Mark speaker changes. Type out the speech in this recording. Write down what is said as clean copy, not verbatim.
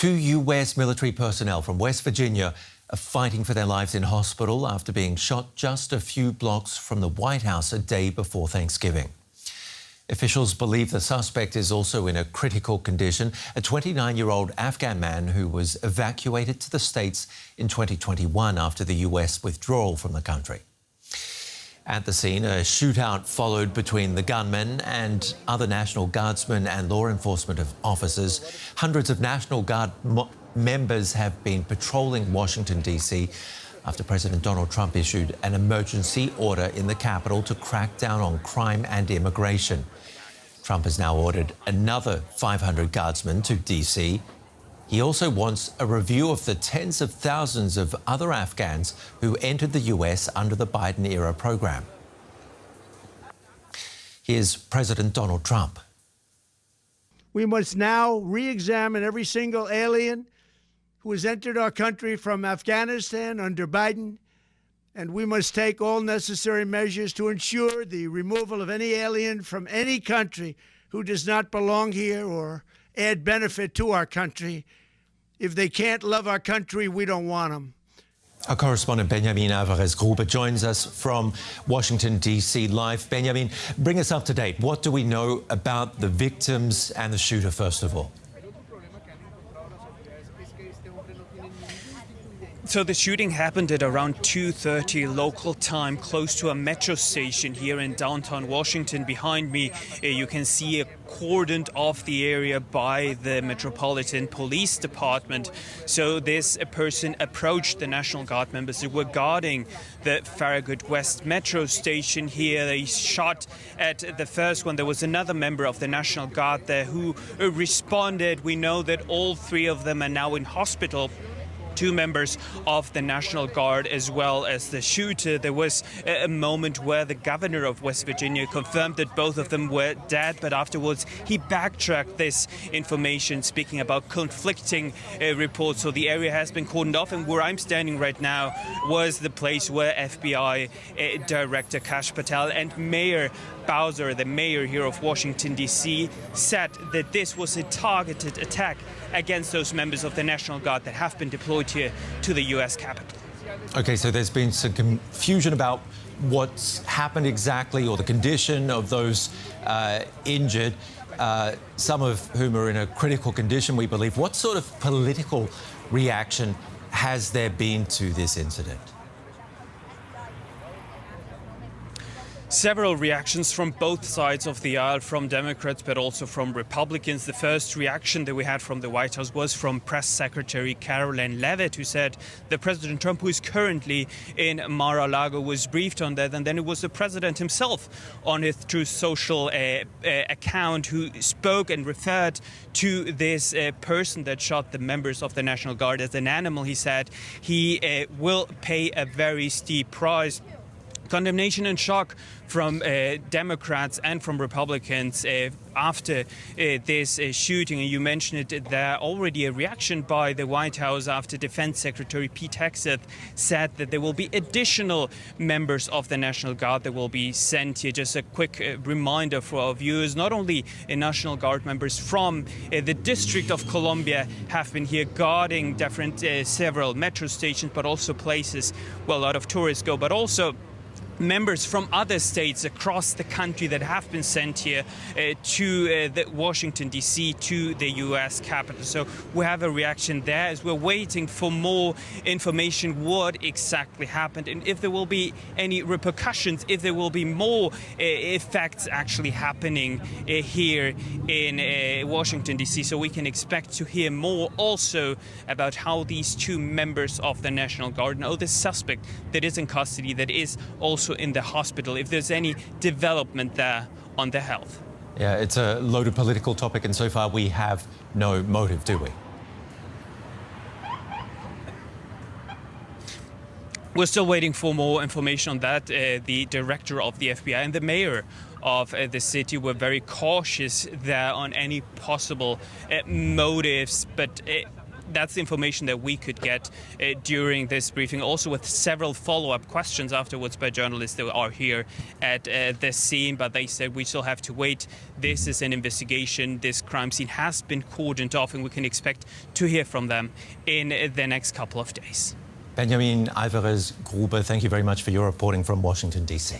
Speaker 1: Two U.S. military personnel from West Virginia are fighting for their lives in hospital after being shot just a few blocks from the White House a day before Thanksgiving. Officials believe the suspect is also in a critical condition, a 29-year-old Afghan man who was evacuated to the States in 2021 after the U.S. withdrawal from the country. At the scene, a shootout followed between the gunman and other National Guardsmen and law enforcement officers. Hundreds of National Guard members have been patrolling Washington, D.C. after President Donald Trump issued an emergency order in the capital to crack down on crime and immigration. Trump has now ordered another 500 Guardsmen to D.C. He also wants a review of the tens of thousands of other Afghans who entered the U.S. under the Biden-era program. Here's President Donald Trump.
Speaker 2: We must now re-examine every single alien who has entered our country from Afghanistan under Biden, and we must take all necessary measures to ensure the removal of any alien from any country who does not belong here or add benefit to our country. If they can't love our country, we don't want them.
Speaker 1: Our correspondent Alvarez Gruber joins us from Washington, D.C. live. Benjamin, bring us up to date. What do we know about the victims and the shooter, first of all?
Speaker 3: So the shooting happened at around 2:30 local time, close to a metro station here in downtown Washington. Behind me, you can see a cordoned off the area by the Metropolitan Police Department. So this person approached the National Guard members who were guarding the Farragut West metro station here. They shot at the first one. There was another member of the National Guard there who responded. We know that all three of them are now in hospital. Two members of the National Guard as well as the shooter. There was a moment where the governor of West Virginia confirmed that both of them were dead, but afterwards he backtracked this information, speaking about conflicting reports. So the area has been cordoned off, and where I'm standing right now was the place where FBI Director Kash Patel and Mayor Bowser, the mayor here of Washington, D.C., said that this was a targeted attack against those members of the National Guard that have been deployed here to the U.S. Capitol.
Speaker 1: OK, so there's been some confusion about what's happened exactly or the condition of those injured, some of whom are in a critical condition, we believe. What sort of political reaction has there been to this incident?
Speaker 3: Several reactions from both sides of the aisle, from Democrats but also from Republicans. The first reaction that we had from the White House was from Press Secretary Caroline Leavitt, who said that President Trump, who is currently in Mar-a-Lago, was briefed on that. And then it was the president himself on his Truth Social account who spoke and referred to this person that shot the members of the National Guard as an animal. He said he will pay a very steep price. Condemnation and shock from Democrats and from Republicans after this shooting. And you mentioned it there, already a reaction by the White House after Defense Secretary Pete Hegseth said that there will be additional members of the National Guard that will be sent here. Just a quick reminder for our viewers, not only National Guard members from the District of Columbia have been here guarding different several metro stations, but also places where a lot of tourists go, but also members from other states across the country that have been sent here to the Washington, D.C., to the U.S. Capitol. So we have a reaction there as we're waiting for more information, what exactly happened, and if there will be any repercussions, if there will be more effects actually happening here in Washington, D.C. So we can expect to hear more also about how these two members of the National Guard, and the suspect that is in custody, that is also in the hospital, if there's any development there on the health.
Speaker 1: Yeah, it's a loaded political topic, and so far we have no motive, do we?
Speaker 3: We're still waiting for more information on that. The director of the FBI and the mayor of the city were very cautious there on any possible motives, but that's the information that we could get during this briefing, also with several follow-up questions afterwards by journalists that are here at the scene. But they said we still have to wait. This is an investigation. This crime scene has been cordoned off, and we can expect to hear from them in the next couple of days.
Speaker 1: Benjamin, Alvarez, Gruber, thank you very much for your reporting from Washington, D.C.